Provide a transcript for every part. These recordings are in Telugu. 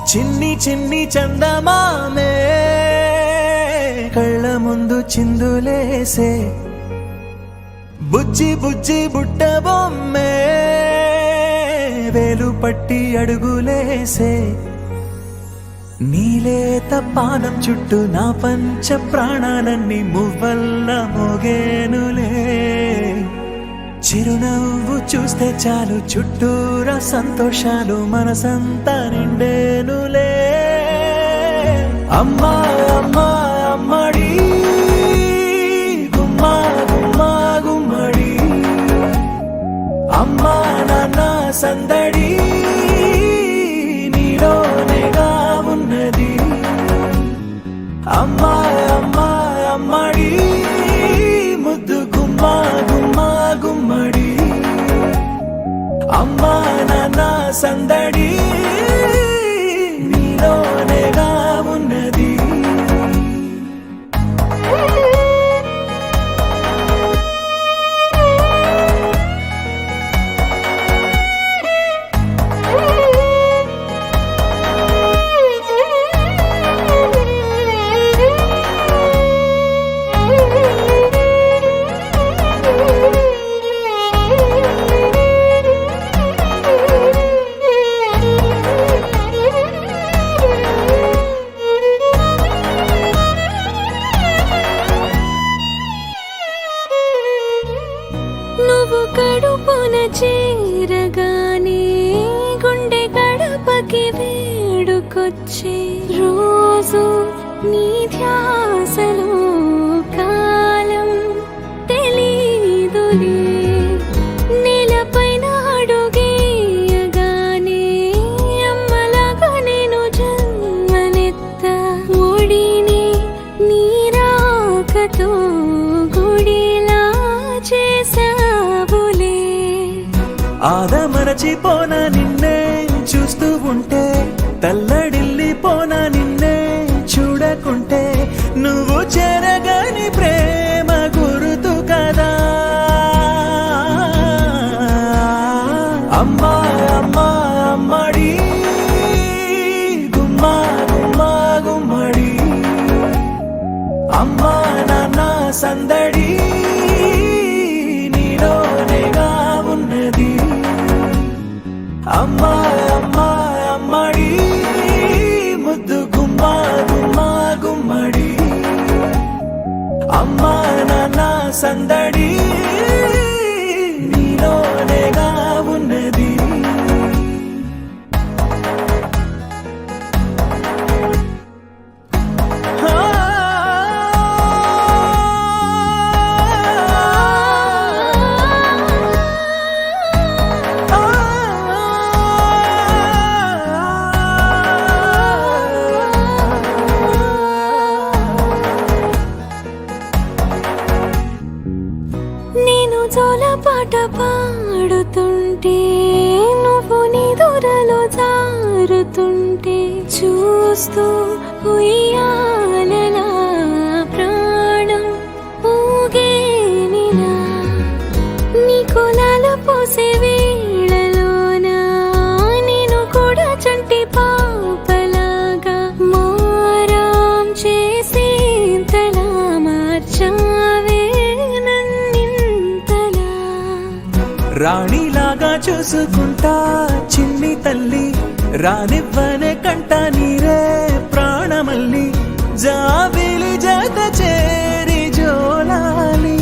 చిన్ని చిన్ని చందమామే కళ్ళ ముందు చిందులేసే బుజ్జి బుజ్జి బుట్ట బొమ్మే వేలు పట్టి అడుగులేసే నీలేత పానం చుట్టూ నా పంచ ప్రాణాలన్నీ మువ్వల్ల మోగేనులే చిరునవ్వు చూస్తే చాలు చుట్టూరా సంతోషాలు మనసంతా నిండేనులే అమ్మా అమ్మా అమ్మడి గుమ్మా గుమ్మా గుమ్మడి అమ్మా నాన్న సందడి నీలోనేగా ఉన్నది అమ్మా అమ్మా అమ్మడి ముద్దు గుమ్మా గుమ్మా గుమ్మడి అమ్మా నాన్న సందడి నీలోనేగా ఉన్నది నువ్వు కడుపున చేరగానే గుండె గడపకి వేడుకొచ్చే రోజు నీ ధ్యాసలో కాలం తెలీదులే నేలపైన అడుగేయగానే అమ్మలాగా నేను జన్మనెత్త ఒడిని నీ రాకతో గుడిలా చేసావులే ఆదమరచిపోనా నిన్నే చూస్తూ ఉంటే తల్లడిల్లిపోనా నిన్నే చూడకుంటే నువ్వు చెరగని ప్రేమ గురుతు కదా అమ్మా అమ్మా అమ్మడి గుమ్మా గుమ్మా గుమ్మడి అమ్మా నాన్న సందడి నీలోనేగా ఉన్నది అమ్మా అమ్మా అమ్మడి ముద్దు గుమ్మా గుమ్మా గుమ్మడి అమ్మా నాన్న సందడి నీలోనేగా ఉన్నది నేను జోలపాట పాడుతుంటే నువ్వు నీ దూరలో జారుతుంటే చూస్తూ ఉయ్యాలలా ప్రాణం ఊగేనినా నీ కులాల పోసే వేళలోనా నేను కూడా చంటి పాపలాగా మారాం చేసేంతలా మార్చావే రాణిలాగా చూసుకుంటా చిన్ని తల్లి రానివ్వనే కంట నీరే ప్రాణమల్లి జాబిలి జత చేరి జోలాలి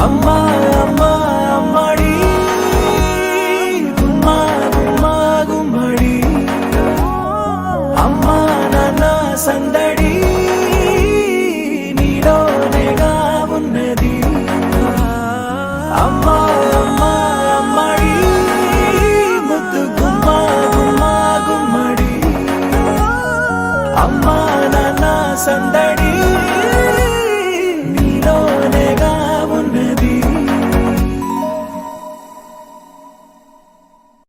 అమ్మా అమ్మా అమ్మడి గుమ్మా గుమ్మా గుమ్మడి అమ్మా నాన్న సందడి నీలోనేగా ఉన్నది అమ్మా అమ్మా అమ్మడి ముద్దు గుమ్మా గుమ్మా గుమ్మడి అమ్మా నాన్న సందడి